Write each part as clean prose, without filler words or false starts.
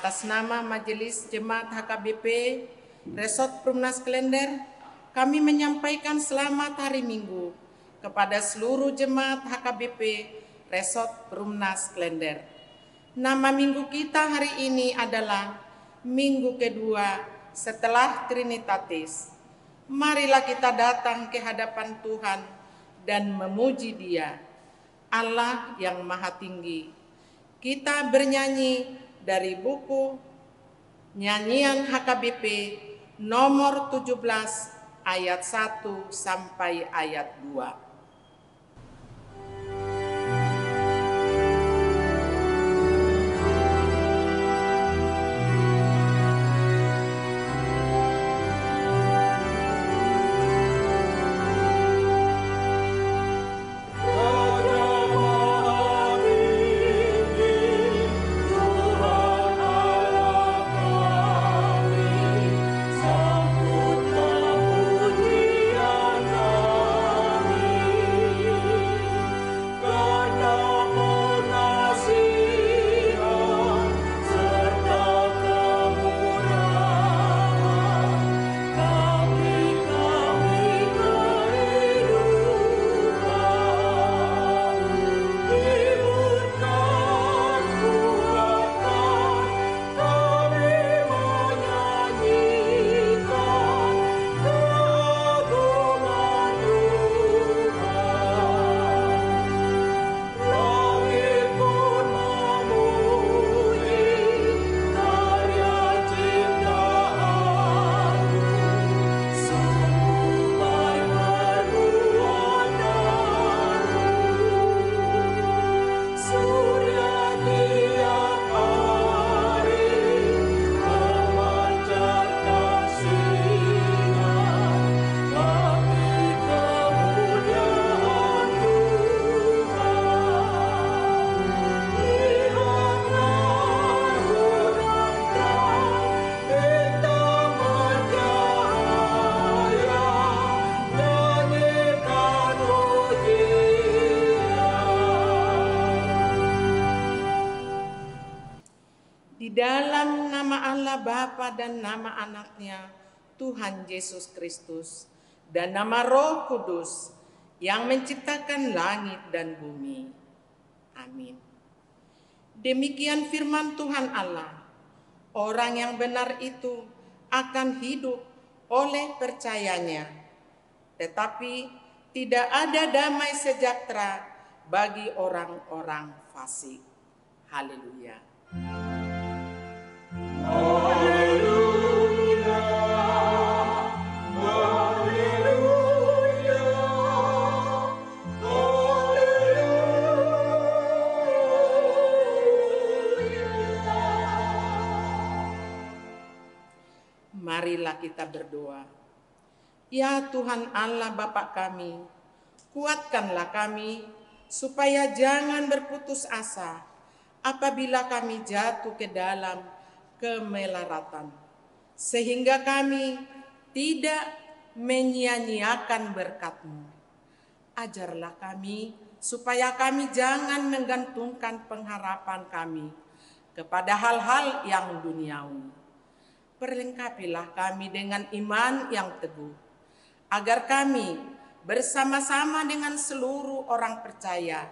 atas nama Majelis Jemaat HKBP Resort Perumnas Klender, kami menyampaikan selamat hari Minggu kepada seluruh jemaat HKBP Resort Perumnas Klender. Nama minggu kita hari ini adalah minggu kedua setelah Trinitatis. Marilah kita datang ke hadapan Tuhan dan memuji Dia, Allah yang Maha Tinggi. Kita bernyanyi dari buku Nyanyian HKBP nomor 17 ayat 1 sampai ayat 2. Dalam nama Allah Bapa dan nama anaknya Tuhan Yesus Kristus dan nama Roh Kudus yang menciptakan langit dan bumi. Amin. Demikian firman Tuhan Allah. Orang yang benar itu akan hidup oleh percayanya. Tetapi tidak ada damai sejahtera bagi orang-orang fasik. Haleluya. Marilah kita berdoa. Ya Tuhan Allah Bapa kami, kuatkanlah kami supaya jangan berputus asa apabila kami jatuh ke dalam kemelaratan, sehingga kami tidak menyia-nyiakan berkat-Mu. Ajarlah kami supaya kami jangan menggantungkan pengharapan kami kepada hal-hal yang duniawi. Perlengkapilah kami dengan iman yang teguh, agar kami bersama-sama dengan seluruh orang percaya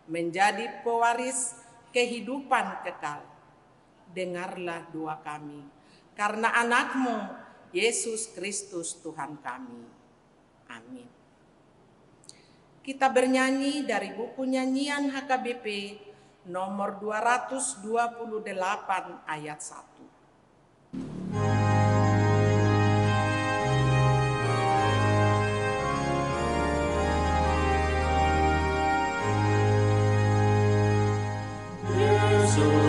menjadi pewaris kehidupan kekal. Dengarlah doa kami, karena anak-Mu, Yesus Kristus Tuhan kami. Amin. Kita bernyanyi dari buku Nyanyian HKBP nomor 228 ayat 1. Janganlah ya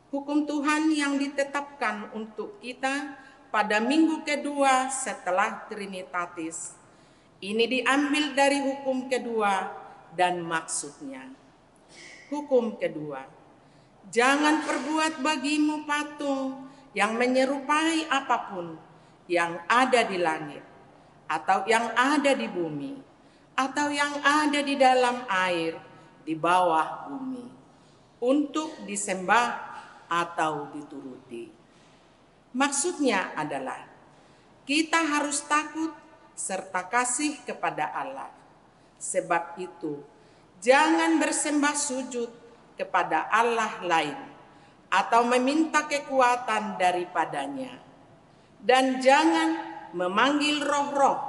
Hukum Tuhan yang ditetapkan untuk kita pada minggu kedua setelah Trinitatis. Ini diambil dari hukum kedua dan maksudnya. Hukum kedua, jangan perbuat bagimu patung yang menyerupai apapun yang ada di langit, atau yang ada di bumi, atau yang ada di dalam air, di bawah bumi, untuk disembah atau dituruti. Maksudnya adalah kita harus takut serta kasih kepada Allah. Sebab itu, jangan bersembah sujud kepada Allah lain atau meminta kekuatan daripadanya. Dan jangan memanggil roh-roh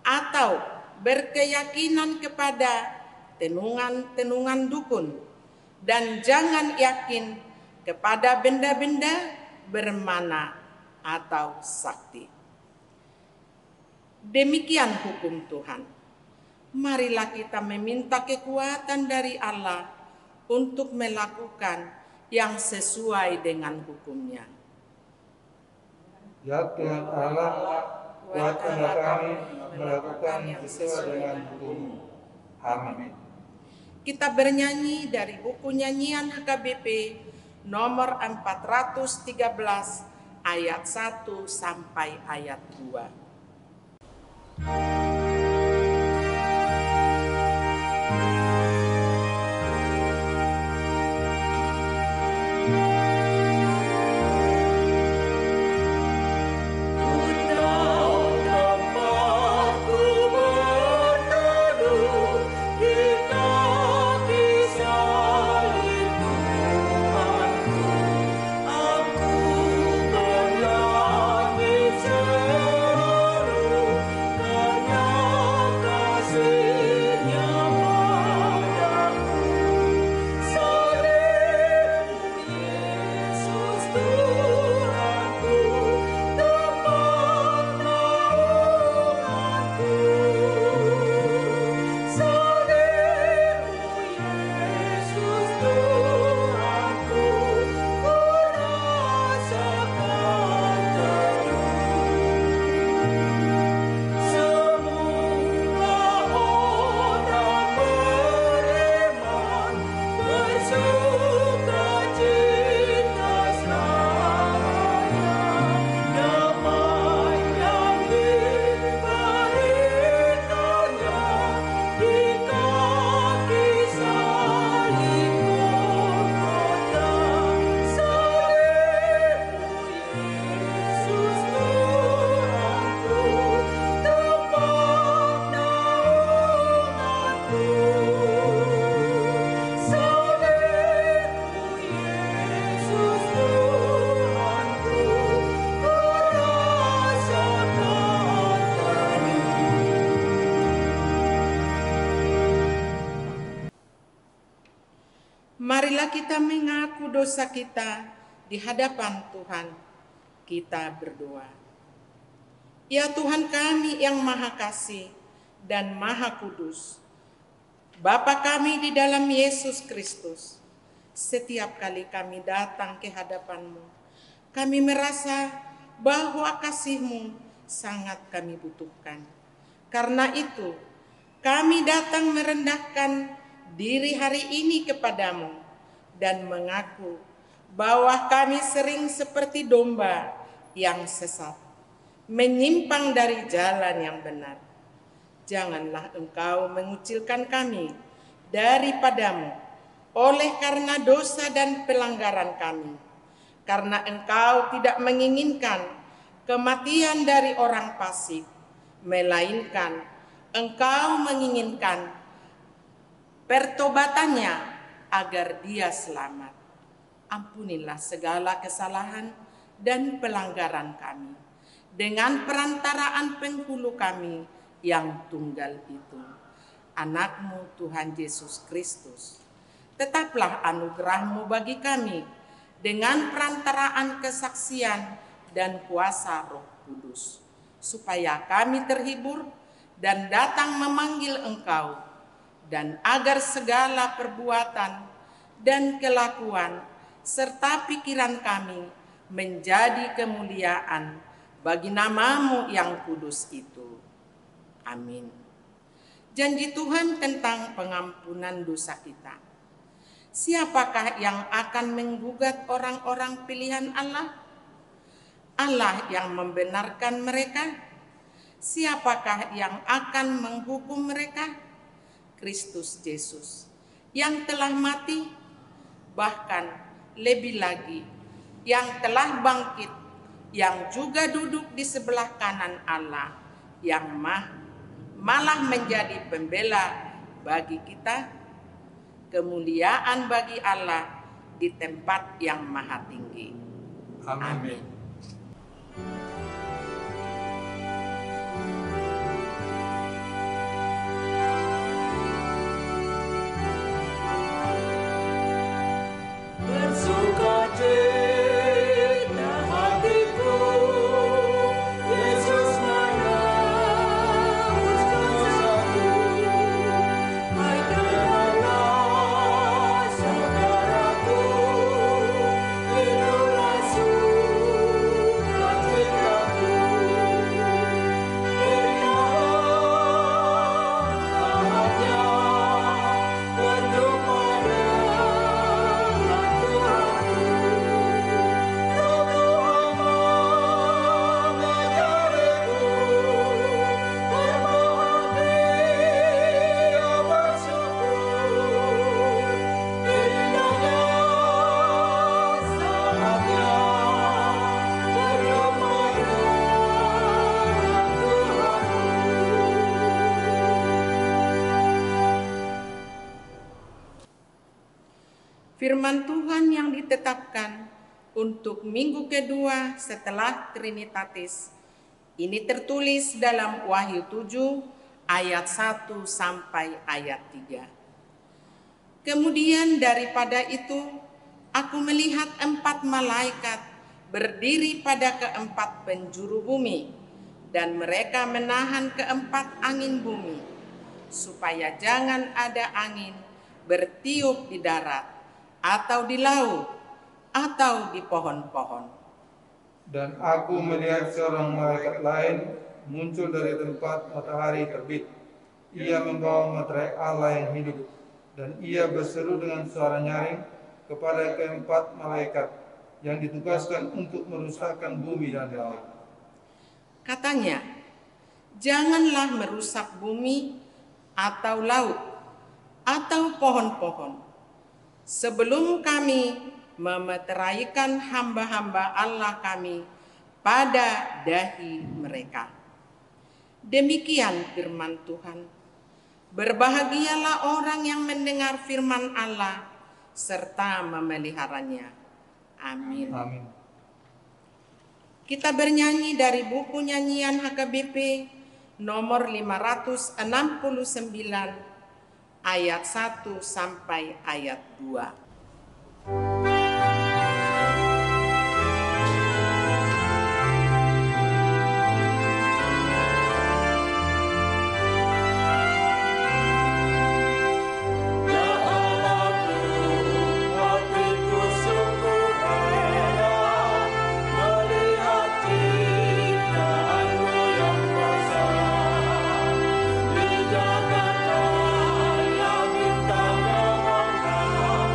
atau berkeyakinan kepada tenungan-tenungan dukun. Dan jangan yakin kepada benda-benda bermana atau sakti. Demikian hukum Tuhan. Marilah kita meminta kekuatan dari Allah untuk melakukan yang sesuai dengan hukumnya. Ya Tuhan Allah, kuatkanlah kami melakukan yang sesuai dengan hukum-Mu. Amin. Kita bernyanyi dari buku nyanyian HKBP nomor 413 ayat 1 sampai ayat 2. Marilah kita mengaku dosa kita di hadapan Tuhan. Kita berdoa. Ya Tuhan kami yang Maha Kasih dan Maha Kudus, Bapa kami di dalam Yesus Kristus, setiap kali kami datang ke hadapan-Mu, kami merasa bahwa kasih-Mu sangat kami butuhkan. Karena itu, kami datang merendahkan diri hari ini kepadamu dan mengaku bahwa kami sering seperti domba yang sesat, menyimpang dari jalan yang benar. Janganlah Engkau mengucilkan kami daripadamu oleh karena dosa dan pelanggaran kami, karena Engkau tidak menginginkan kematian dari orang fasik, melainkan Engkau menginginkan pertobatannya agar dia selamat. Ampunilah segala kesalahan dan pelanggaran kami dengan perantaraan penghulu kami yang tunggal itu, Anak-Mu Tuhan Yesus Kristus. Tetaplah anugerah-Mu bagi kami dengan perantaraan kesaksian dan kuasa Roh Kudus, supaya kami terhibur dan datang memanggil Engkau, dan agar segala perbuatan dan kelakuan serta pikiran kami menjadi kemuliaan bagi nama-Mu yang kudus itu. Amin. Janji Tuhan tentang pengampunan dosa kita. Siapakah yang akan menggugat orang-orang pilihan Allah? Allah yang membenarkan mereka. Siapakah yang akan menghukum mereka? Kristus Yesus yang telah mati, bahkan lebih lagi yang telah bangkit, yang juga duduk di sebelah kanan Allah, yang malah menjadi pembela bagi kita. Kemuliaan bagi Allah di tempat yang maha tinggi. Amin. Bersukacita hatiku, Yesus menebus dosaku. Hai dengarlah saudaraku, lindunglah sukacitaku. Berilah saatnya untuk Firman Tuhan yang ditetapkan untuk minggu kedua setelah Trinitatis ini tertulis dalam Wahyu 7 ayat 1 sampai ayat 3. Kemudian daripada itu aku melihat 4 malaikat berdiri pada keempat penjuru bumi, dan mereka menahan keempat angin bumi, supaya jangan ada angin bertiup di darat atau di laut, atau di pohon-pohon. Dan aku melihat seorang malaikat lain muncul dari tempat matahari terbit. Ia membawa materai Allah yang hidup, dan ia berseru dengan suara nyaring kepada keempat malaikat yang ditugaskan untuk merusakkan bumi dan laut. Katanya, janganlah merusak bumi atau laut atau pohon-pohon, sebelum kami memeteraikan hamba-hamba Allah kami pada dahi mereka. Demikian firman Tuhan. Berbahagialah orang yang mendengar firman Allah serta memeliharanya. Amin. Amin. Kita bernyanyi dari buku nyanyian HKBP nomor 569 ayat 1 sampai ayat 2. Jagat raya bintang memandang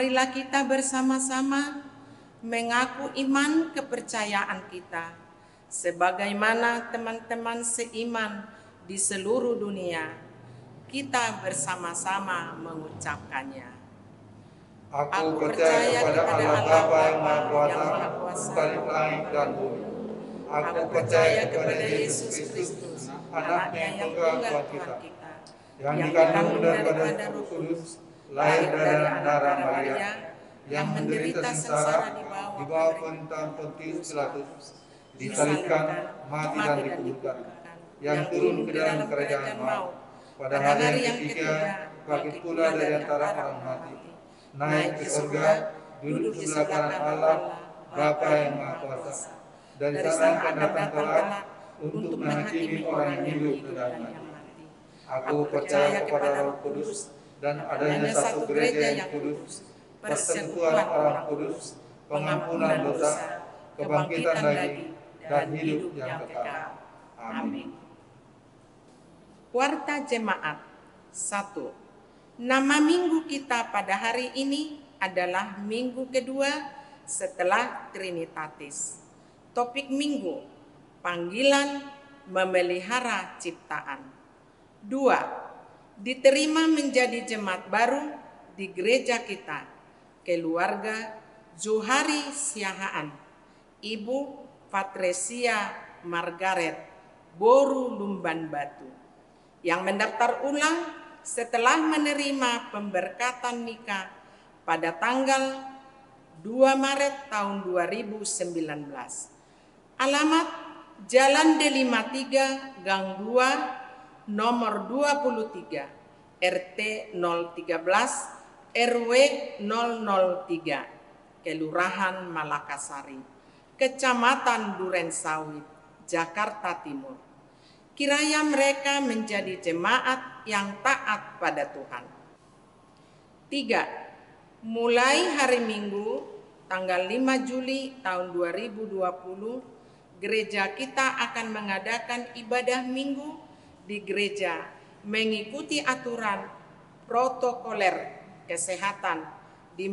marilah kita bersama-sama mengaku iman kepercayaan kita, sebagaimana teman-teman seiman di seluruh dunia. Kita bersama-sama mengucapkannya. Aku percaya kepada Allah Bapa yang Maha Kuasa, Pencipta langit dan bumi. Aku percaya kepada Yesus Kristus, Anaknya yang tunggal Tuhan kita, yang dikandung daripada Roh Kudus, lahir dari darah Maria, yang menderita sengsara di bawah pemerintahan Pontius Pilatus, disalibkan, mati dan dikuburkan, yang turun ke dalam kerajaan maut, pada hari yang ketiga bangkit pula dari antara orang mati, naik ke surga, duduk di sebelah kanan Allah, Bapa yang Maha Kuasa. Dari sana akan datang kelak untuk menghakimi orang yang hidup dan yang mati. Aku percaya kepada Roh Kudus dan adanya satu gereja yang kudus, persekutuan orang kudus, pengampunan dosa, kebangkitan daging, dan hidup yang kekal. Amin. Warta Jemaat 1. Nama minggu kita pada hari ini adalah minggu kedua setelah Trinitatis. Topik minggu, panggilan memelihara ciptaan. 2. Diterima menjadi jemaat baru di gereja kita, keluarga Johari Siahaan, Ibu Patresia Margaret Boru Lumban Batu, yang mendaftar ulang setelah menerima pemberkatan nikah pada tanggal 2 Maret tahun 2019. Alamat Jalan D53 Gang 2 nomor 23 RT 013 RW 003 Kelurahan Malakasari, Kecamatan Durensawit, Jakarta Timur. Kiranya mereka menjadi jemaat yang taat pada Tuhan. 3. Mulai hari Minggu tanggal 5 Juli tahun 2020, gereja kita akan mengadakan ibadah minggu di gereja mengikuti aturan protokoler kesehatan di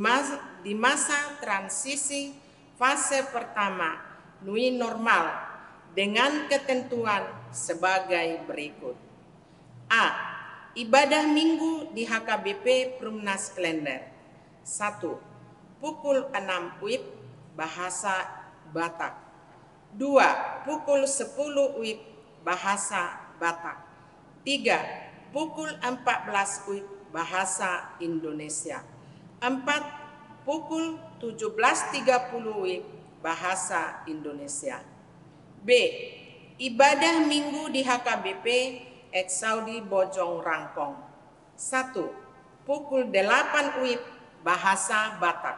masa transisi fase pertama new normal dengan ketentuan sebagai berikut. A. Ibadah minggu di HKBP Perumnas Klender. 1. Pukul 6 WIB bahasa Batak. 2. Pukul 10 WIB bahasa Batak. 3. Pukul 14 WIB bahasa Indonesia. 4. Pukul 17.30 WIB bahasa Indonesia. B. Ibadah minggu di HKBP Eksaudi Bojong Rangkong. 1. Pukul 8 WIB bahasa Batak.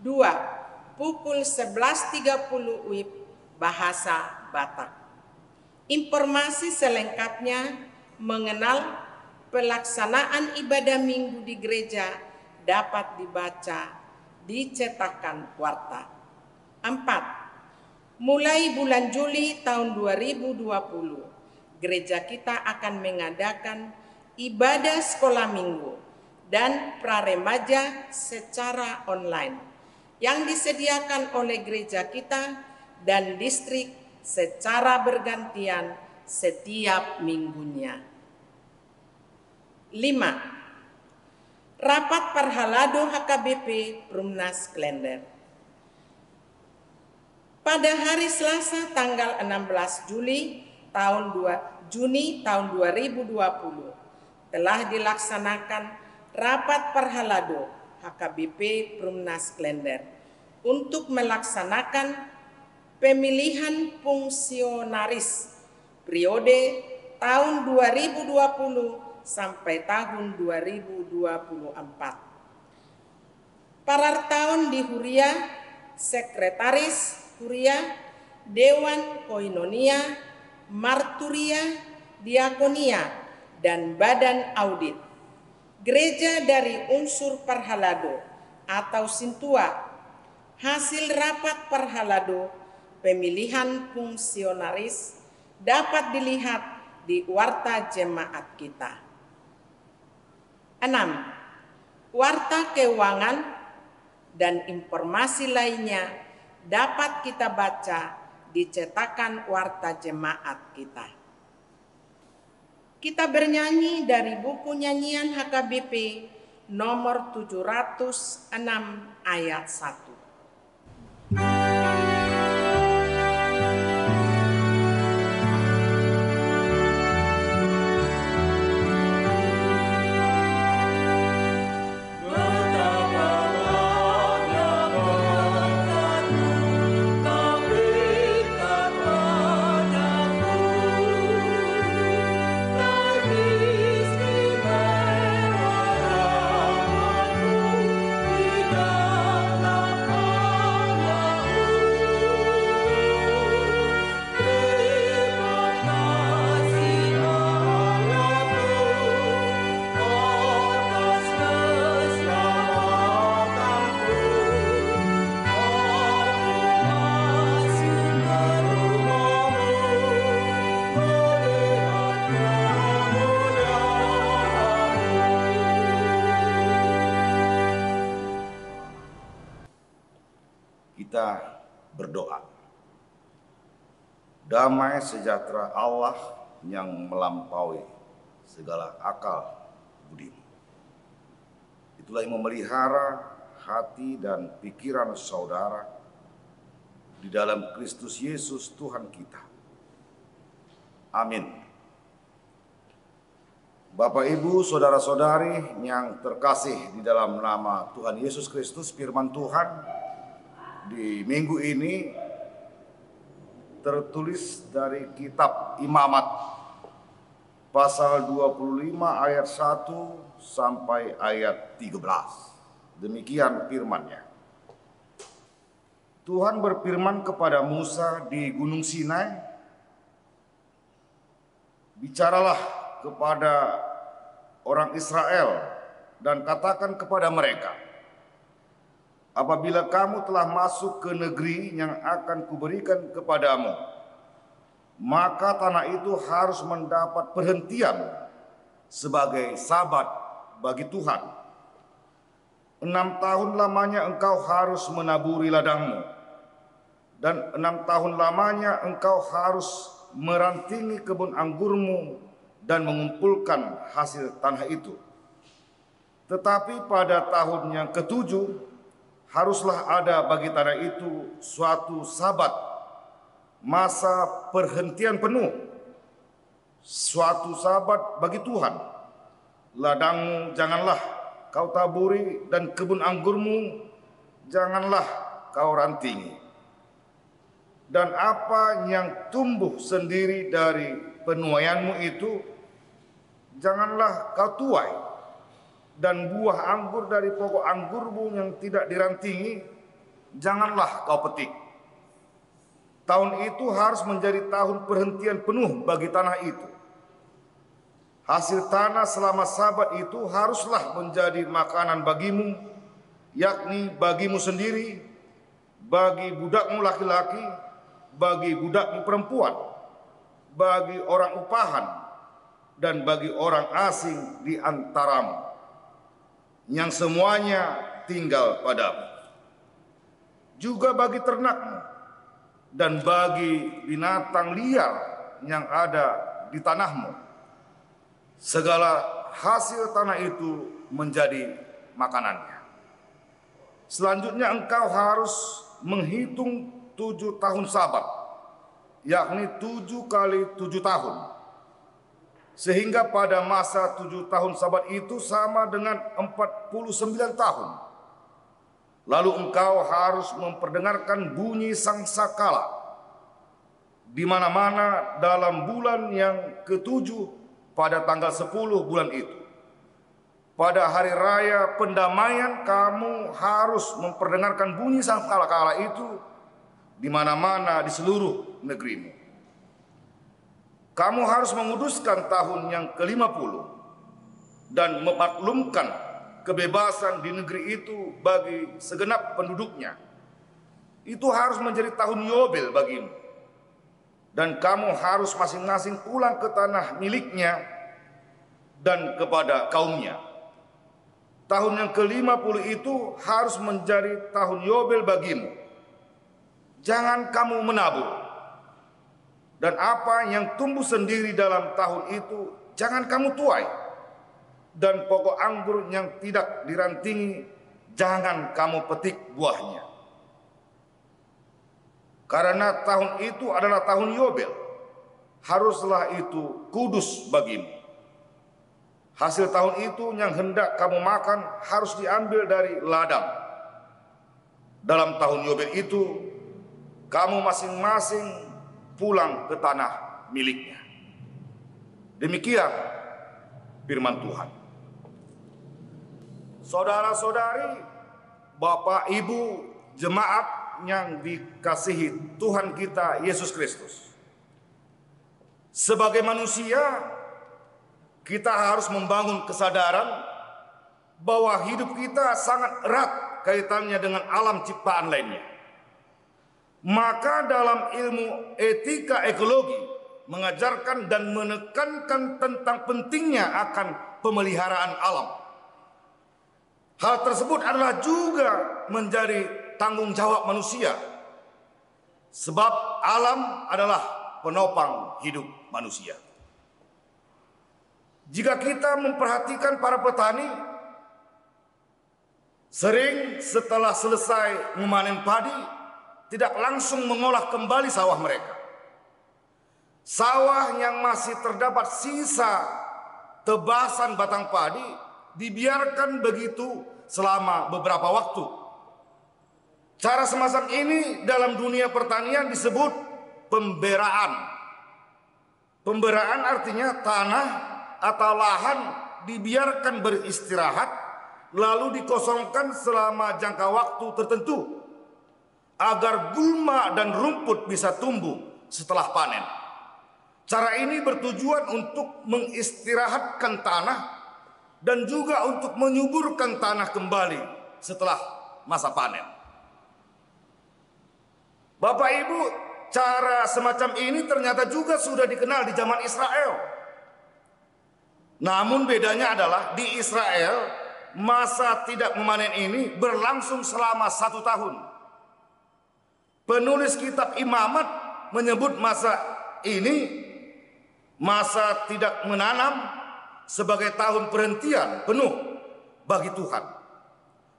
2. Pukul 11.30 WIB bahasa Batak. Informasi selengkapnya mengenal pelaksanaan ibadah minggu di gereja dapat dibaca di cetakan Warta. 4. Mulai bulan Juli tahun 2020, gereja kita akan mengadakan ibadah sekolah minggu dan praremaja secara online yang disediakan oleh gereja kita dan distrik secara bergantian setiap minggunya. 5. Rapat Parhalado HKBP Perumnas Klender. Pada hari Selasa tanggal 16 Juni tahun 2020 telah dilaksanakan Rapat Parhalado HKBP Perumnas Klender untuk melaksanakan pemilihan fungsionaris periode tahun 2020 sampai tahun 2024. Parartaon di Huria, Sekretaris Huria, Dewan Koinonia, Marturia, Diakonia, dan Badan Audit. Gereja dari unsur Parhalado atau Sintua. Hasil rapat Parhalado pemilihan fungsionaris dapat dilihat di Warta Jemaat kita. 6. Warta Keuangan dan informasi lainnya dapat kita baca di cetakan Warta Jemaat kita. Kita bernyanyi dari buku nyanyian HKBP nomor 706 ayat 1. Kita berdoa. Damai sejahtera Allah yang melampaui segala akal budi. Itulah yang memelihara hati dan pikiran saudara di dalam Kristus Yesus Tuhan kita. Amin. Bapak, Ibu, saudara-saudari yang terkasih di dalam nama Tuhan Yesus Kristus, firman Tuhan di minggu ini tertulis dari kitab Imamat pasal 25 ayat 1 sampai ayat 13. Demikian firman-Nya. Tuhan berfirman kepada Musa di Gunung Sinai, "Bicaralah kepada orang Israel dan katakan kepada mereka, apabila kamu telah masuk ke negeri yang akan kuberikan kepadamu, maka tanah itu harus mendapat perhentian sebagai sabat bagi Tuhan. 6 tahun lamanya engkau harus menaburi ladangmu, dan 6 tahun lamanya engkau harus merantingi kebun anggurmu dan mengumpulkan hasil tanah itu. Tetapi pada tahun yang ke-7, haruslah ada bagi tanah itu suatu sabat, masa perhentian penuh, suatu sabat bagi Tuhan. Ladangmu janganlah kau taburi dan kebun anggurmu janganlah kau rantingi. Dan apa yang tumbuh sendiri dari penuaianmu itu janganlah kau tuai. Dan buah anggur dari pokok anggurmu yang tidak dirantingi janganlah kau petik. Tahun itu harus menjadi tahun perhentian penuh bagi tanah itu. Hasil tanah selama sabat itu haruslah menjadi makanan bagimu, yakni bagimu sendiri, bagi budakmu laki-laki, bagi budakmu perempuan, bagi orang upahan, dan bagi orang asing di antaramu, yang semuanya tinggal padamu. Juga bagi ternakmu dan bagi binatang liar yang ada di tanahmu, segala hasil tanah itu menjadi makanannya. Selanjutnya engkau harus menghitung 7 tahun sabat, yakni 7 kali 7 tahun. Sehingga pada masa 7 tahun sabat itu sama dengan 49 tahun. Lalu engkau harus memperdengarkan bunyi sangsakala di mana-mana dalam bulan yang ke-7 pada tanggal 10 bulan itu. Pada hari raya pendamaian kamu harus memperdengarkan bunyi sangsakala itu di mana-mana di seluruh negerimu. Kamu harus menguduskan tahun yang ke-50 dan memaklumkan kebebasan di negeri itu bagi segenap penduduknya. Itu harus menjadi tahun Yobel bagimu. Dan kamu harus masing-masing pulang ke tanah miliknya dan kepada kaumnya. tahun yang ke-50 itu harus menjadi tahun Yobel bagimu. Jangan kamu menabur. Dan apa yang tumbuh sendiri dalam tahun itu jangan kamu tuai. Dan pokok anggur yang tidak dirantingi jangan kamu petik buahnya. Karena tahun itu adalah tahun Yobel. Haruslah itu kudus bagimu. Hasil tahun itu yang hendak kamu makan harus diambil dari ladang. Dalam tahun Yobel itu kamu masing-masing pulang ke tanah miliknya. Demikian firman Tuhan. Saudara-saudari, Bapak Ibu jemaat yang dikasihi Tuhan kita Yesus Kristus. Sebagai manusia, kita harus membangun kesadaran bahwa hidup kita sangat erat kaitannya dengan alam ciptaan lainnya. Maka dalam ilmu etika ekologi mengajarkan dan menekankan tentang pentingnya akan pemeliharaan alam. Hal tersebut adalah juga menjadi tanggung jawab manusia. Sebab alam adalah penopang hidup manusia. Jika kita memperhatikan para petani, sering setelah selesai memanen padi, tidak langsung mengolah kembali sawah mereka. Sawah yang masih terdapat sisa tebasan batang padi dibiarkan begitu selama beberapa waktu. Cara semacam ini dalam dunia pertanian disebut pemberaan. Pemberaan artinya tanah atau lahan dibiarkan beristirahat lalu dikosongkan selama jangka waktu tertentu agar gulma dan rumput bisa tumbuh setelah panen. Cara ini bertujuan untuk mengistirahatkan tanah dan juga untuk menyuburkan tanah kembali setelah masa panen. Bapak Ibu, cara semacam ini ternyata juga sudah dikenal di zaman Israel. Namun bedanya adalah di Israel masa tidak memanen ini berlangsung selama 1 tahun. Penulis kitab Imamat menyebut masa ini, masa tidak menanam, sebagai tahun perhentian penuh bagi Tuhan.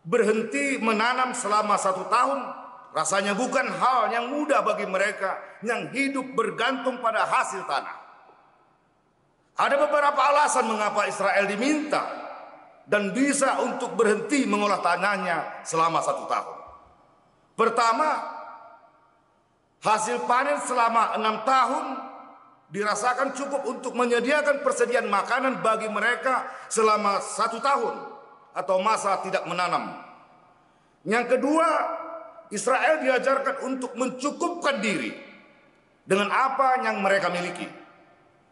Berhenti menanam selama 1 tahun rasanya bukan hal yang mudah bagi mereka yang hidup bergantung pada hasil tanah. Ada beberapa alasan mengapa Israel diminta dan bisa untuk berhenti mengolah tanahnya selama 1 tahun. Pertama, hasil panen selama 6 tahun dirasakan cukup untuk menyediakan persediaan makanan bagi mereka selama 1 tahun atau masa tidak menanam. Yang kedua, Israel diajarkan untuk mencukupkan diri dengan apa yang mereka miliki.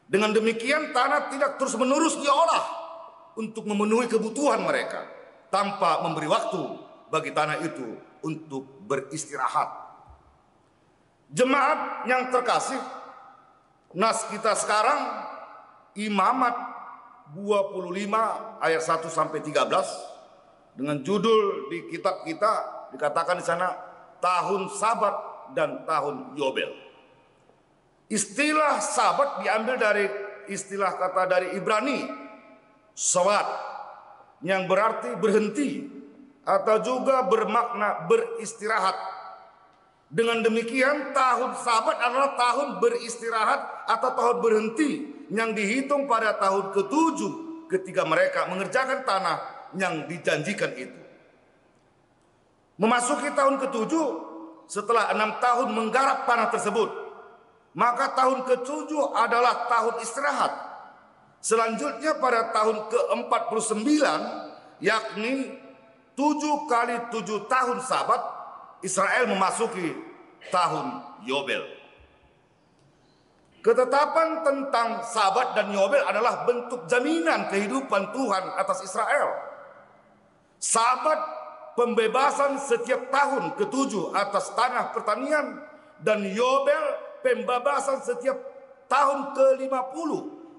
Dengan demikian tanah tidak terus-menerus diolah untuk memenuhi kebutuhan mereka tanpa memberi waktu bagi tanah itu untuk beristirahat. Jemaat yang terkasih, nas kita sekarang Imamat 25 ayat 1 sampai 13 dengan judul di kitab kita dikatakan di sana tahun Sabat dan tahun Yobel. Istilah Sabat diambil dari istilah kata dari Ibrani Sawat yang berarti berhenti atau juga bermakna beristirahat. Dengan demikian tahun Sabat adalah tahun beristirahat atau tahun berhenti yang dihitung pada tahun ke-7 ketika mereka mengerjakan tanah yang dijanjikan itu. Memasuki tahun ke-7 setelah 6 tahun menggarap tanah tersebut, maka tahun ke-7 adalah tahun istirahat. Selanjutnya pada tahun ke-49 yakni 7 kali 7 tahun Sabat, Israel memasuki tahun Yobel. Ketetapan tentang Sabat dan Yobel adalah bentuk jaminan kehidupan Tuhan atas Israel. Sabat pembebasan setiap tahun ke-7 atas tanah pertanian dan Yobel pembebasan setiap tahun ke-50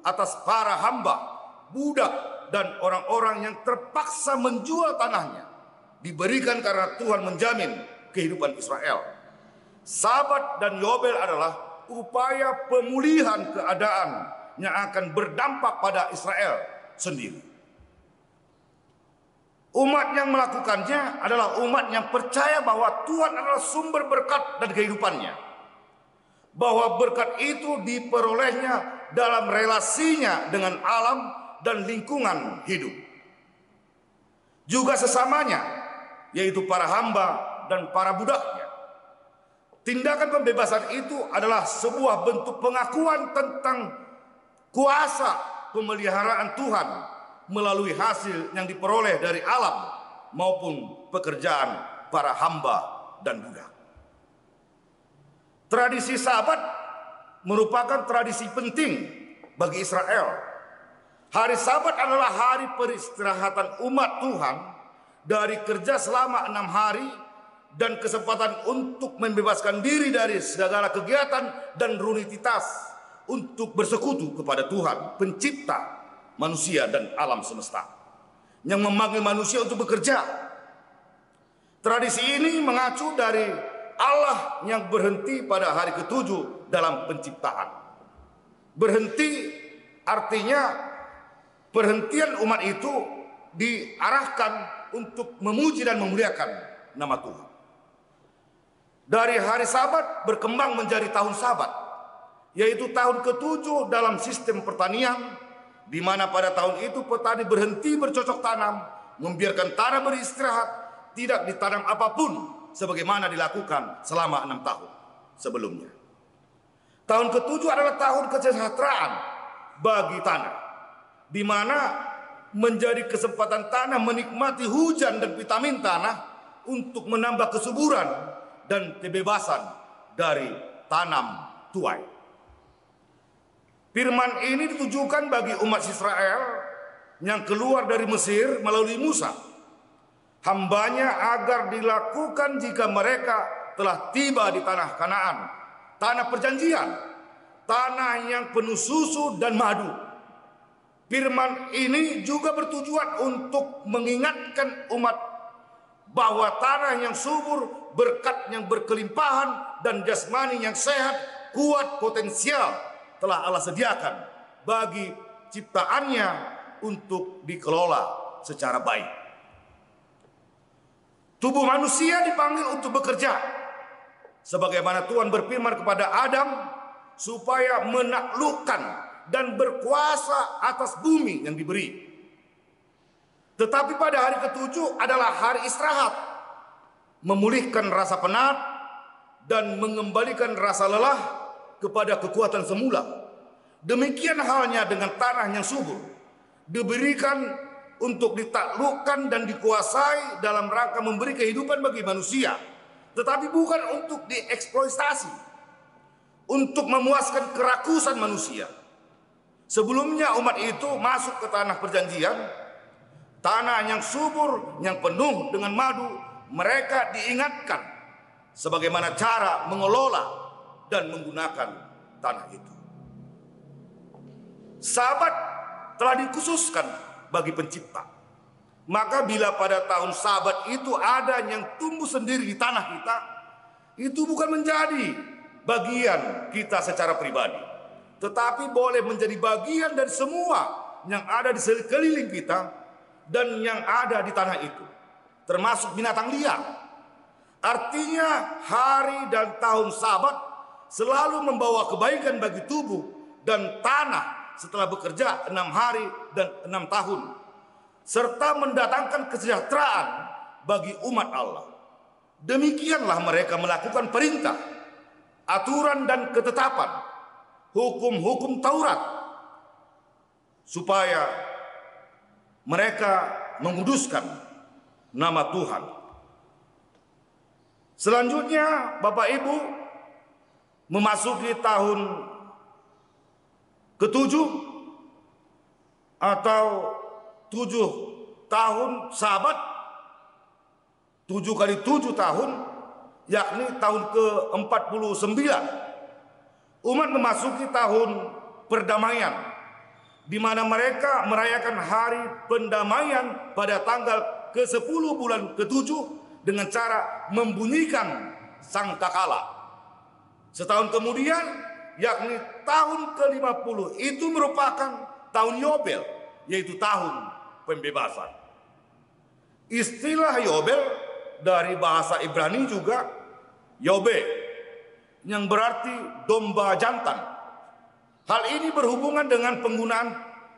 atas para hamba, budak dan orang-orang yang terpaksa menjual tanahnya diberikan karena Tuhan menjamin kehidupan Israel. Sabat dan Yobel adalah upaya pemulihan keadaan yang akan berdampak pada Israel sendiri. Umat yang melakukannya adalah umat yang percaya bahwa Tuhan adalah sumber berkat dan kehidupannya. Bahwa berkat itu diperolehnya dalam relasinya dengan alam dan lingkungan hidup. Juga sesamanya, yaitu para hamba dan para budaknya. Tindakan pembebasan itu adalah sebuah bentuk pengakuan tentang kuasa pemeliharaan Tuhan melalui hasil yang diperoleh dari alam maupun pekerjaan para hamba dan budak. Tradisi Sabat merupakan tradisi penting bagi Israel. Hari Sabat adalah hari peristirahatan umat Tuhan dari kerja selama 6 hari dan kesempatan untuk membebaskan diri dari segala kegiatan dan rutinitas untuk bersekutu kepada Tuhan, pencipta manusia dan alam semesta, yang memanggil manusia untuk bekerja. Tradisi ini mengacu dari Allah yang berhenti pada hari ke-7 dalam penciptaan. Berhenti artinya perhentian umat itu diarahkan untuk memuji dan memuliakan nama Tuhan. Dari hari Sabat berkembang menjadi tahun Sabat, yaitu tahun ke-7 dalam sistem pertanian, di mana pada tahun itu petani berhenti bercocok tanam, membiarkan tanah beristirahat, tidak ditanam apapun sebagaimana dilakukan selama 6 tahun sebelumnya. Tahun ke-7 adalah tahun kesejahteraan bagi tanah, di mana menjadi kesempatan tanah menikmati hujan dan vitamin tanah untuk menambah kesuburan dan kebebasan dari tanam tuai. Firman ini ditujukan bagi umat Israel yang keluar dari Mesir melalui Musa, hambanya, agar dilakukan jika mereka telah tiba di tanah Kanaan, tanah perjanjian, tanah yang penuh susu dan madu. Firman ini juga bertujuan untuk mengingatkan umat bahwa tanah yang subur, berkat yang berkelimpahan, dan jasmani yang sehat, kuat, potensial telah Allah sediakan bagi ciptaannya untuk dikelola secara baik. Tubuh manusia dipanggil untuk bekerja, sebagaimana Tuhan berfirman kepada Adam supaya menaklukkan dan berkuasa atas bumi yang diberi. Tetapi pada hari ke-7 adalah hari istirahat, memulihkan rasa penat dan mengembalikan rasa lelah kepada kekuatan semula. Demikian halnya dengan tanah yang subur, diberikan untuk ditaklukkan dan dikuasai dalam rangka memberi kehidupan bagi manusia, tetapi bukan untuk dieksploitasi, untuk memuaskan kerakusan manusia. Sebelumnya umat itu masuk ke tanah perjanjian, tanah yang subur, yang penuh dengan madu. Mereka diingatkan sebagaimana cara mengelola dan menggunakan tanah itu. Sabat telah dikhususkan bagi pencipta. Maka bila pada tahun Sabat itu ada yang tumbuh sendiri di tanah kita, itu bukan menjadi bagian kita secara pribadi, tetapi boleh menjadi bagian dari semua yang ada di sekeliling kita dan yang ada di tanah itu, termasuk binatang liar. Artinya hari dan tahun Sabat selalu membawa kebaikan bagi tubuh dan tanah setelah bekerja 6 hari dan 6 tahun, serta mendatangkan kesejahteraan bagi umat Allah. Demikianlah mereka melakukan perintah, aturan dan ketetapan, hukum-hukum Taurat, supaya mereka menguduskan nama Tuhan. Selanjutnya Bapak Ibu memasuki tahun ke-7 atau 7 tahun Sabat, 7 kali 7 tahun, yakni tahun ke-49. Umat memasuki tahun perdamaian, di mana mereka merayakan hari pendamaian pada tanggal ke-10 bulan ke-7 dengan cara membunyikan sangkakala. Setahun kemudian, yakni tahun ke-50, itu merupakan tahun Yobel, yaitu tahun pembebasan. Istilah Yobel dari bahasa Ibrani juga Yobe, yang berarti domba jantan. Hal ini berhubungan dengan penggunaan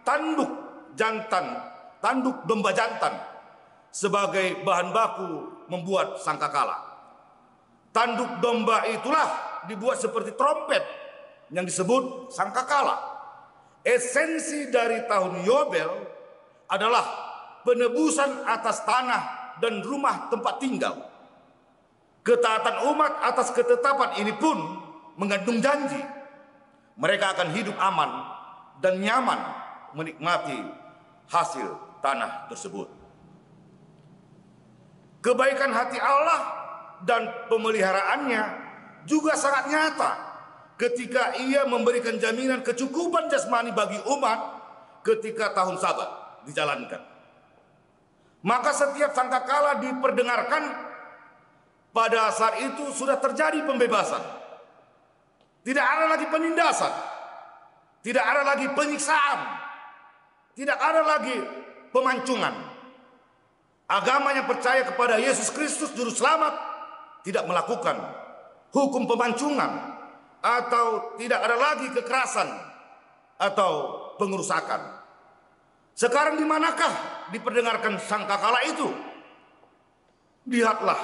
tanduk jantan, tanduk domba jantan sebagai bahan baku membuat sangkakala. Tanduk domba itulah dibuat seperti trompet yang disebut sangkakala. Esensi dari tahun Yobel adalah penebusan atas tanah dan rumah tempat tinggal. Ketaatan umat atas ketetapan ini pun mengandung janji mereka akan hidup aman dan nyaman menikmati hasil tanah tersebut. Kebaikan hati Allah dan pemeliharaannya juga sangat nyata ketika Ia memberikan jaminan kecukupan jasmani bagi umat ketika tahun Sabat dijalankan. Maka setiap sangkakala diperdengarkan, pada saat itu sudah terjadi pembebasan. Tidak ada lagi penindasan, tidak ada lagi penyiksaan, tidak ada lagi pemancungan. Agama yang percaya kepada Yesus Kristus Juru Selamat tidak melakukan hukum pemancungan, atau tidak ada lagi kekerasan atau pengerusakan. Sekarang di manakah diperdengarkan sangkakala itu? Lihatlah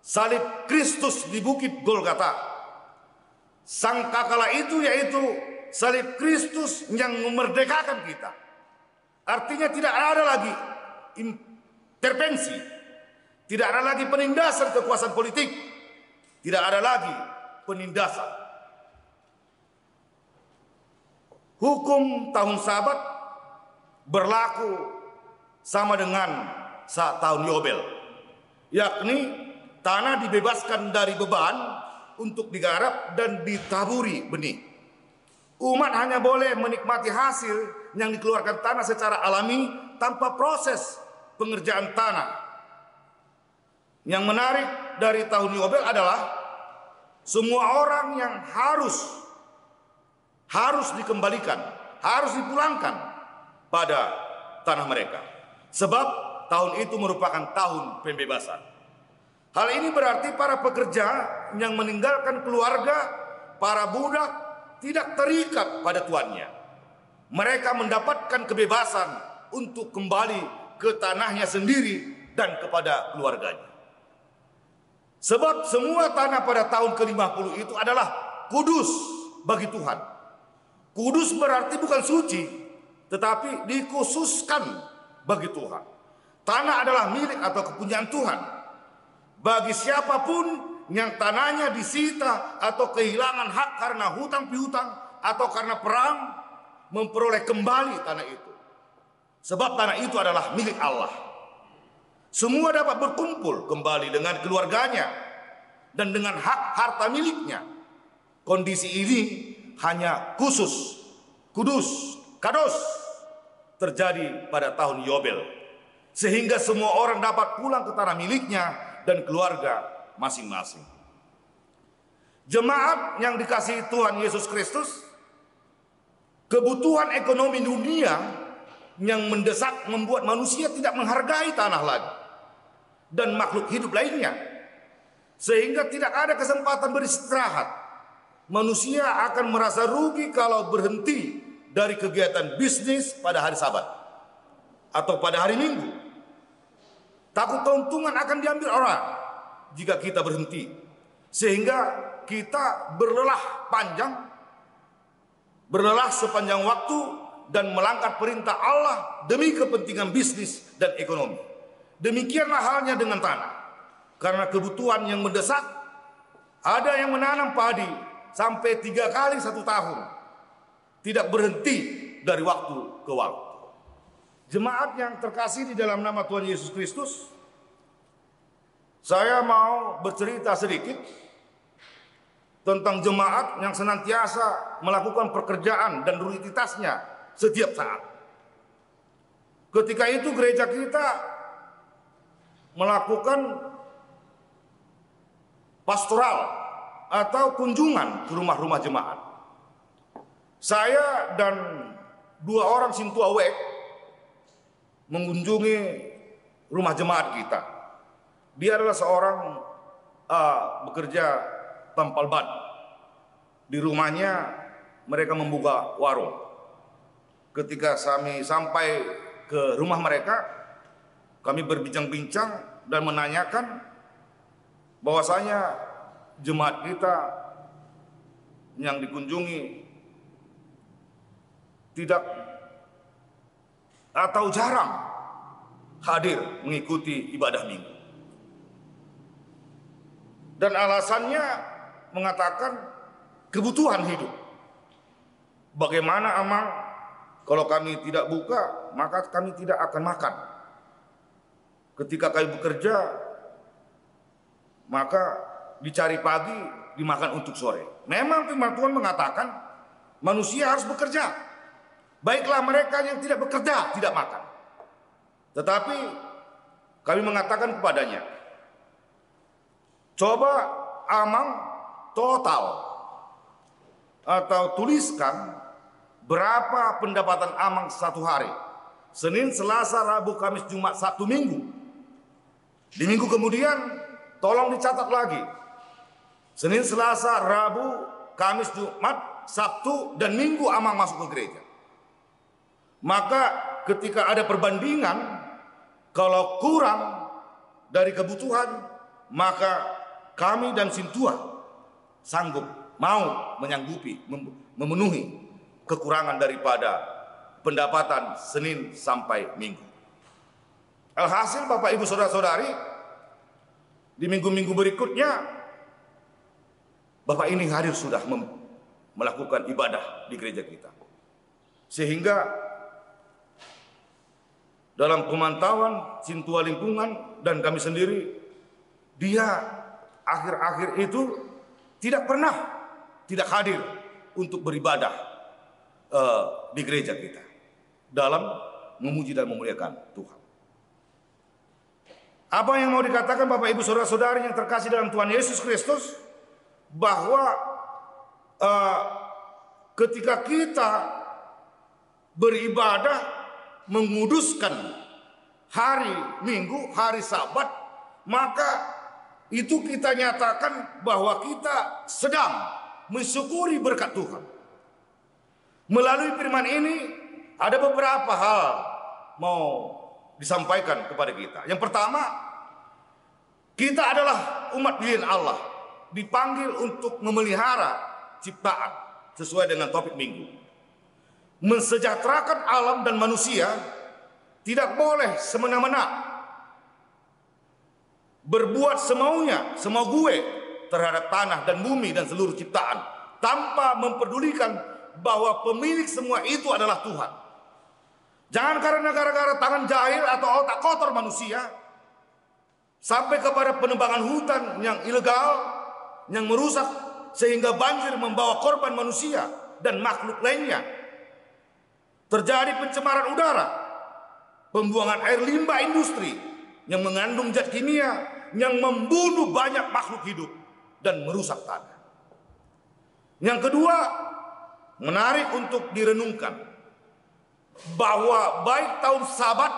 salib Kristus di Bukit Golgota. Sangkakala itu yaitu salib Kristus yang memerdekakan kita. Artinya tidak ada lagi intervensi, tidak ada lagi penindasan kekuasaan politik, tidak ada lagi penindasan. Hukum tahun Sabat berlaku sama dengan saat tahun Yobel, yakni tanah dibebaskan dari beban untuk digarap dan ditaburi benih. Umat hanya boleh menikmati hasil yang dikeluarkan tanah secara alami tanpa proses pengerjaan tanah. Yang menarik dari tahun Yobel adalah semua orang yang harus dikembalikan, harus dipulangkan pada tanah mereka. Sebab tahun itu merupakan tahun pembebasan. Hal ini berarti para pekerja yang meninggalkan keluarga, para budak tidak terikat pada tuannya. Mereka mendapatkan kebebasan untuk kembali ke tanahnya sendiri dan kepada keluarganya. Sebab semua tanah pada tahun ke-50 itu adalah kudus bagi Tuhan. Kudus berarti bukan suci, tetapi dikhususkan bagi Tuhan. Tanah adalah milik atau kepunyaan Tuhan. Bagi siapapun yang tanahnya disita atau kehilangan hak karena hutang piutang atau karena perang, memperoleh kembali tanah itu. Sebab tanah itu adalah milik Allah. Semua dapat berkumpul kembali dengan keluarganya dan dengan hak harta miliknya. Kondisi ini hanya khusus, kudus, kados terjadi pada tahun Yobel. Sehingga semua orang dapat pulang ke tanah miliknya dan keluarga masing-masing. Jemaat yang dikasihi Tuhan Yesus Kristus, kebutuhan ekonomi dunia yang mendesak membuat manusia tidak menghargai tanah lagi dan makhluk hidup lainnya, sehingga tidak ada kesempatan beristirahat. Manusia akan merasa rugi kalau berhenti dari kegiatan bisnis pada hari Sabat atau pada hari Minggu. Takut keuntungan akan diambil orang jika kita berhenti, sehingga kita berlelah sepanjang waktu dan melanggar perintah Allah demi kepentingan bisnis dan ekonomi. Demikianlah halnya dengan tanah. Karena kebutuhan yang mendesak, ada yang menanam padi sampai 3 kali 1 tahun, tidak berhenti dari waktu ke waktu. Jemaat yang terkasih di dalam nama Tuhan Yesus Kristus, saya mau bercerita sedikit tentang jemaat yang senantiasa melakukan pekerjaan dan rutinitasnya setiap saat. Ketika itu gereja kita melakukan pastoral atau kunjungan ke rumah-rumah jemaat. Saya dan 2 orang Sintua Wek mengunjungi rumah jemaat kita. Dia adalah seorang bekerja tampal ban. Di rumahnya mereka membuka warung. Ketika kami sampai ke rumah mereka, kami berbincang-bincang dan menanyakan bahwasanya jemaat kita yang dikunjungi tidak atau jarang hadir mengikuti ibadah minggu. Dan alasannya mengatakan kebutuhan hidup. Bagaimana Amang, kalau kami tidak buka, maka kami tidak akan makan. Ketika kami bekerja, maka dicari pagi, dimakan untuk sore. Memang firman Tuhan mengatakan manusia harus bekerja. Baiklah mereka yang tidak bekerja, tidak makan. Tetapi kami mengatakan kepadanya, coba Amang total atau tuliskan berapa pendapatan Amang satu hari. Senin, Selasa, Rabu, Kamis, Jumat, Sabtu, Minggu. Di minggu kemudian tolong dicatat lagi. Senin, Selasa, Rabu, Kamis, Jumat, Sabtu, dan Minggu Amang masuk ke gereja. Maka ketika ada perbandingan, kalau kurang dari kebutuhan, maka kami dan Sintua sanggup, mau menyanggupi, memenuhi kekurangan daripada pendapatan Senin sampai Minggu. Alhasil Bapak Ibu Saudara-saudari, di minggu-minggu berikutnya Bapak ini hadir sudah melakukan ibadah di gereja kita. Sehingga dalam pemantauan Sintua lingkungan dan kami sendiri, dia akhir-akhir itu tidak pernah tidak hadir untuk beribadah di gereja kita dalam memuji dan memuliakan Tuhan. Apa yang mau dikatakan Bapak Ibu Saudara-saudari yang terkasih dalam Tuhan Yesus Kristus, bahwa ketika kita beribadah menguduskan hari Minggu, hari Sabat, maka itu kita nyatakan bahwa kita sedang mensyukuri berkat Tuhan. Melalui firman ini ada beberapa hal mau disampaikan kepada kita. Yang pertama, kita adalah umat pilihan Allah, dipanggil untuk memelihara ciptaan sesuai dengan topik minggu. Mensejahterakan alam dan manusia tidak boleh semena-mena, berbuat semaunya, semau gue terhadap tanah dan bumi dan seluruh ciptaan, tanpa memperdulikan bahwa pemilik semua itu adalah Tuhan. Jangan karena gara-gara tangan jahil atau otak kotor manusia sampai kepada penebangan hutan yang ilegal, yang merusak sehingga banjir membawa korban manusia dan makhluk lainnya. Terjadi pencemaran udara, pembuangan air limbah industri yang mengandung zat kimia yang membunuh banyak makhluk hidup dan merusak tanah. Yang kedua, menarik untuk direnungkan bahwa baik tahun Sabat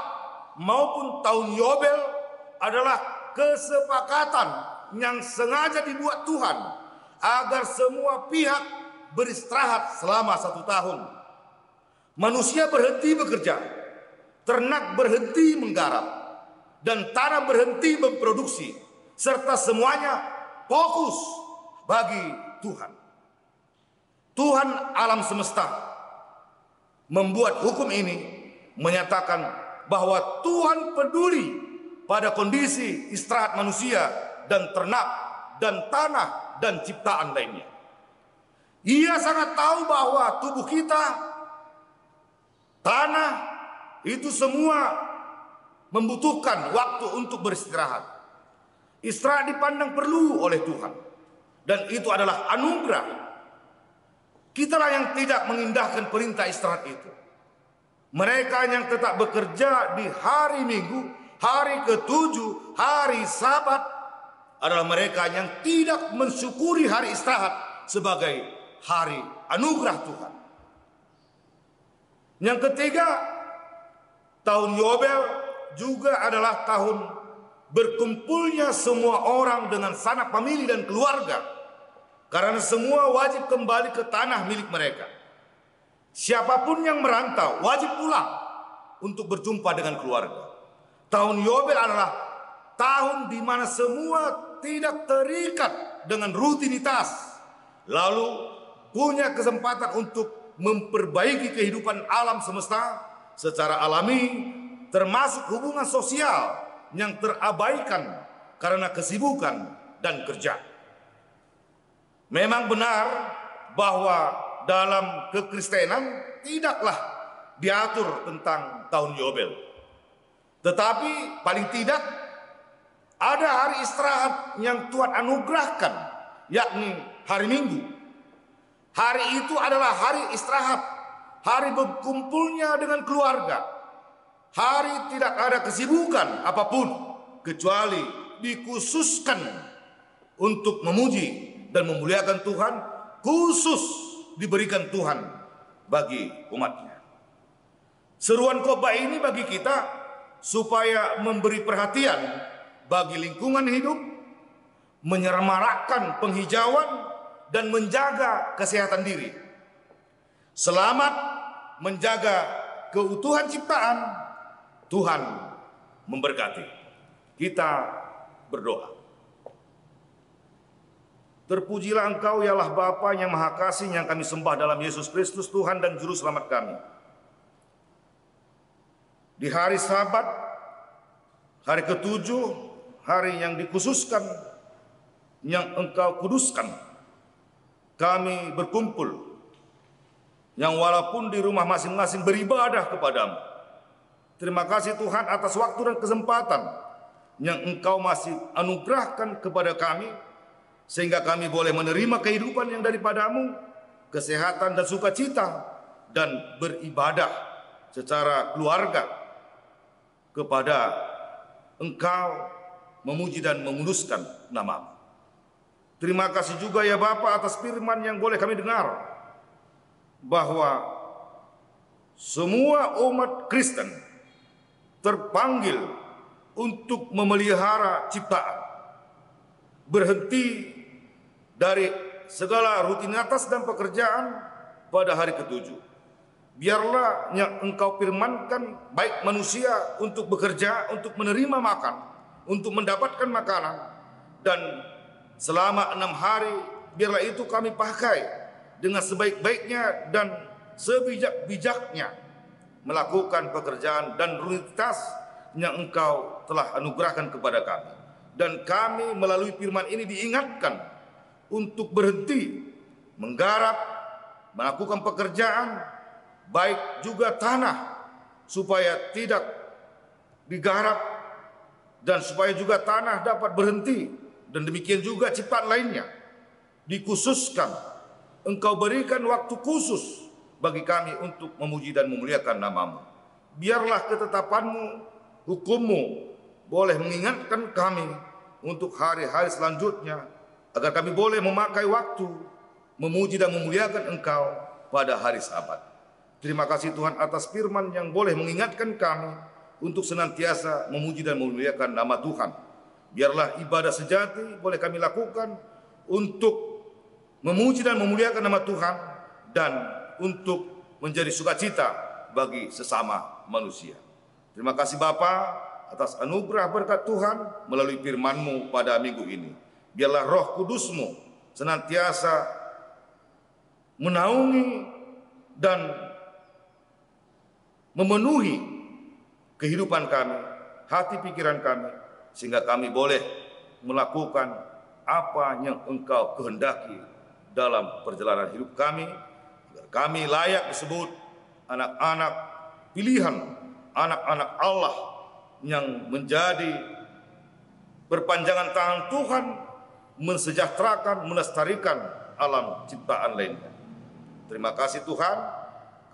maupun tahun Yobel adalah kesepakatan yang sengaja dibuat Tuhan agar semua pihak beristirahat selama 1 tahun. Manusia berhenti bekerja, ternak berhenti menggarap, dan tanah berhenti memproduksi, serta semuanya fokus bagi Tuhan. Tuhan alam semesta membuat hukum ini menyatakan bahwa Tuhan peduli pada kondisi istirahat manusia dan ternak dan tanah dan ciptaan lainnya. Ia sangat tahu bahwa tubuh kita, tanah, itu semua membutuhkan waktu untuk beristirahat. Istirahat dipandang perlu oleh Tuhan, dan itu adalah anugerah. Kitalah yang tidak mengindahkan perintah istirahat itu. Mereka yang tetap bekerja di hari Minggu, hari ke-7, hari Sabat, adalah mereka yang tidak mensyukuri hari istirahat sebagai hari anugerah Tuhan. Yang ketiga, tahun Yobel juga adalah tahun berkumpulnya semua orang dengan sanak famili dan keluarga, karena semua wajib kembali ke tanah milik mereka. Siapapun yang merantau wajib pulang untuk berjumpa dengan keluarga. Tahun Yobel adalah tahun di mana semua tidak terikat dengan rutinitas, lalu punya kesempatan untuk memperbaiki kehidupan alam semesta secara alami, termasuk hubungan sosial yang terabaikan karena kesibukan dan kerja. Memang benar bahwa dalam kekristenan tidaklah diatur tentang tahun Yobel, tetapi paling tidak ada hari istirahat yang Tuhan anugerahkan, yakni hari Minggu. Hari itu adalah hari istirahat, hari berkumpulnya dengan keluarga, hari tidak ada kesibukan apapun kecuali dikhususkan untuk memuji dan memuliakan Tuhan, khusus diberikan Tuhan bagi umatnya. Seruan khotbah ini bagi kita supaya memberi perhatian bagi lingkungan hidup, menyemarakkan penghijauan, dan menjaga kesehatan diri. Selamat menjaga keutuhan ciptaan. Tuhan memberkati. Kita berdoa. Terpujilah Engkau ya Allah Bapa yang Maha Kasih, yang kami sembah dalam Yesus Kristus Tuhan dan Juru Selamat kami. Di hari Sabat, hari ke-7, hari yang dikhususkan, yang Engkau kuduskan, kami berkumpul, yang walaupun di rumah masing-masing beribadah kepadamu. Terima kasih Tuhan atas waktu dan kesempatan yang Engkau masih anugerahkan kepada kami, sehingga kami boleh menerima kehidupan yang daripadamu, kesehatan dan sukacita, dan beribadah secara keluarga kepada Engkau, memuji dan menguduskan nama-Mu. Terima kasih juga ya Bapa atas firman yang boleh kami dengar, bahwa semua umat Kristen terpanggil untuk memelihara ciptaan, berhenti dari segala rutinitas dan pekerjaan pada hari ke-7. Biarlah yang Engkau firmankan, baik manusia untuk bekerja, untuk menerima makan, untuk mendapatkan makanan, dan selama 6 hari biarlah itu kami pakai dengan sebaik-baiknya dan sebijak-bijaknya melakukan pekerjaan dan rutinitas yang Engkau telah anugerahkan kepada kami. Dan kami melalui firman ini diingatkan untuk berhenti menggarap, melakukan pekerjaan, baik juga tanah, supaya tidak digarap, dan supaya juga tanah dapat berhenti, dan demikian juga ciptaan lainnya dikhususkan. Engkau berikan waktu khusus bagi kami untuk memuji dan memuliakan nama-Mu. Biarlah ketetapan-Mu, hukum-Mu boleh mengingatkan kami untuk hari-hari selanjutnya, agar kami boleh memakai waktu memuji dan memuliakan Engkau pada hari Sabat. Terima kasih Tuhan atas firman yang boleh mengingatkan kami untuk senantiasa memuji dan memuliakan nama Tuhan. Biarlah ibadah sejati boleh kami lakukan untuk memuji dan memuliakan nama Tuhan, dan untuk menjadi sukacita bagi sesama manusia. Terima kasih Bapa atas anugerah berkat Tuhan melalui firman-Mu pada minggu ini. Biarlah Roh Kudus-Mu senantiasa menaungi dan memenuhi kehidupan kami, hati pikiran kami, sehingga kami boleh melakukan apa yang Engkau kehendaki dalam perjalanan hidup kami, agar kami layak disebut anak-anak pilihan, anak-anak Allah yang menjadi perpanjangan tangan Tuhan, mensejahterakan, melestarikan alam ciptaan lainnya. Terima kasih Tuhan.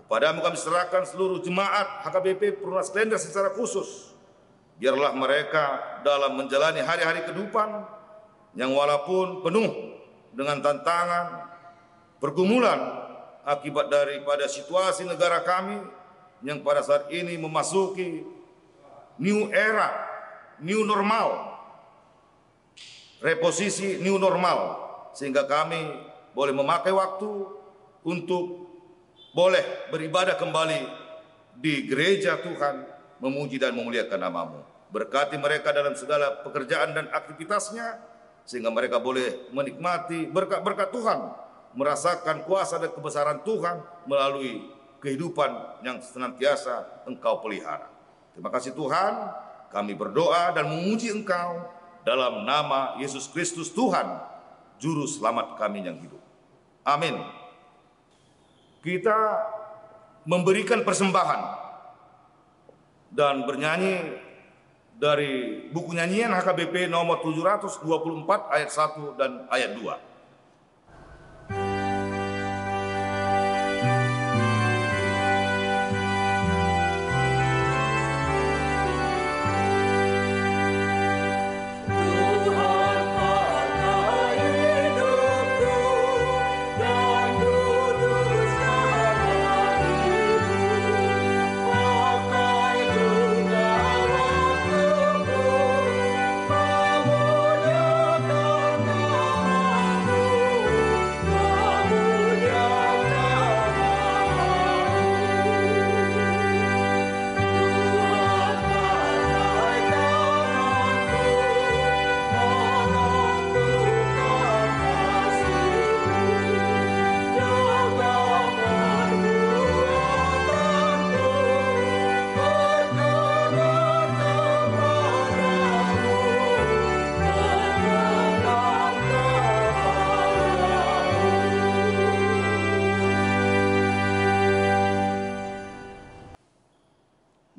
Kepadamu kami serahkan seluruh jemaat HKBP Perumnas Klender secara khusus. Biarlah mereka dalam menjalani hari-hari kehidupan yang walaupun penuh dengan tantangan, pergumulan akibat daripada situasi negara kami yang pada saat ini memasuki new era, new normal, reposisi new normal, sehingga kami boleh memakai waktu untuk boleh beribadah kembali di gereja Tuhan, memuji dan memuliakan nama-Mu. Berkati mereka dalam segala pekerjaan dan aktivitasnya, sehingga mereka boleh menikmati berkat-berkat Tuhan, merasakan kuasa dan kebesaran Tuhan melalui kehidupan yang senantiasa Engkau pelihara. Terima kasih Tuhan, kami berdoa dan memuji Engkau dalam nama Yesus Kristus Tuhan, Juru Selamat kami yang hidup. Amin. Kita memberikan persembahan dan bernyanyi dari buku nyanyian HKBP nomor 724 ayat 1 dan ayat 2.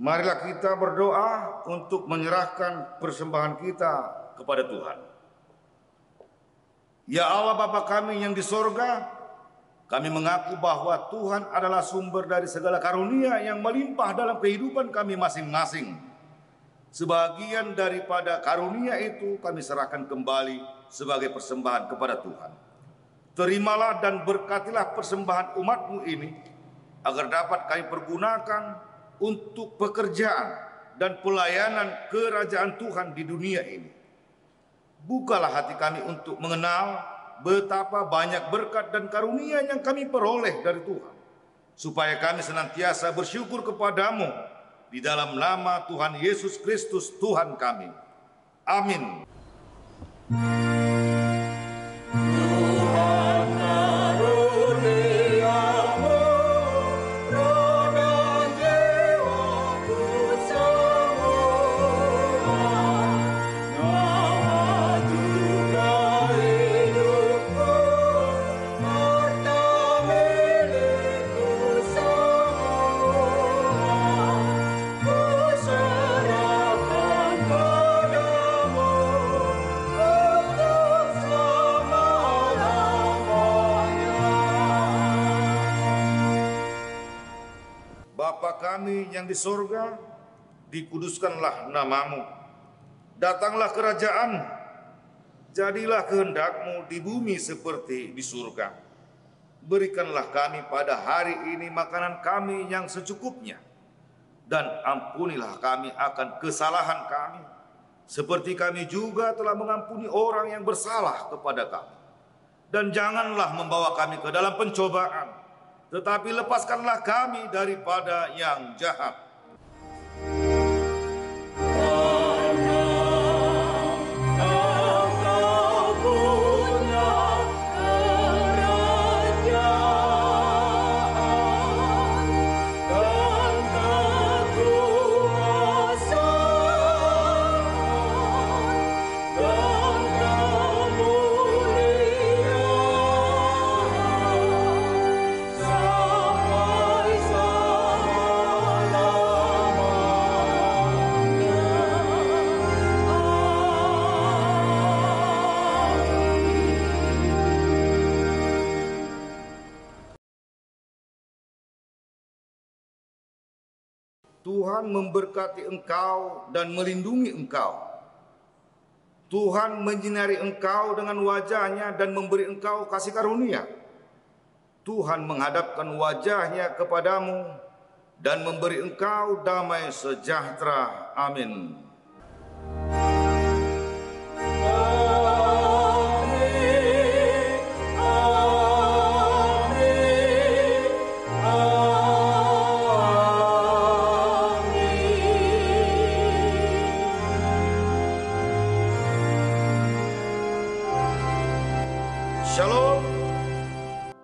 Marilah kita berdoa untuk menyerahkan persembahan kita kepada Tuhan. Ya Allah Bapa kami yang di sorga, kami mengaku bahwa Tuhan adalah sumber dari segala karunia yang melimpah dalam kehidupan kami masing-masing. Sebagian daripada karunia itu kami serahkan kembali sebagai persembahan kepada Tuhan. Terimalah dan berkatilah persembahan umat-Mu ini, agar dapat kami pergunakan untuk pekerjaan dan pelayanan kerajaan Tuhan di dunia ini. Bukalah hati kami untuk mengenal betapa banyak berkat dan karunia yang kami peroleh dari Tuhan, supaya kami senantiasa bersyukur kepadamu di dalam nama Tuhan Yesus Kristus Tuhan kami. Amin. Bapa kami yang di sorga, dikuduskanlah nama-Mu. Datanglah kerajaan-Mu, jadilah kehendak-Mu di bumi seperti di surga. Berikanlah kami pada hari ini makanan kami yang secukupnya, dan ampunilah kami akan kesalahan kami, seperti kami juga telah mengampuni orang yang bersalah kepada kami. Dan janganlah membawa kami ke dalam pencobaan, tetapi lepaskanlah kami daripada yang jahat. Sampai Tuhan memberkati engkau dan melindungi engkau. Tuhan menyinari engkau dengan wajah-Nya dan memberi engkau kasih karunia. Tuhan menghadapkan wajah-Nya kepadamu dan memberi engkau damai sejahtera. Amin. Shalom.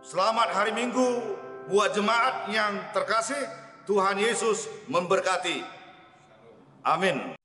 Selamat hari Minggu buat jemaat yang terkasih. Tuhan Yesus memberkati. Amin.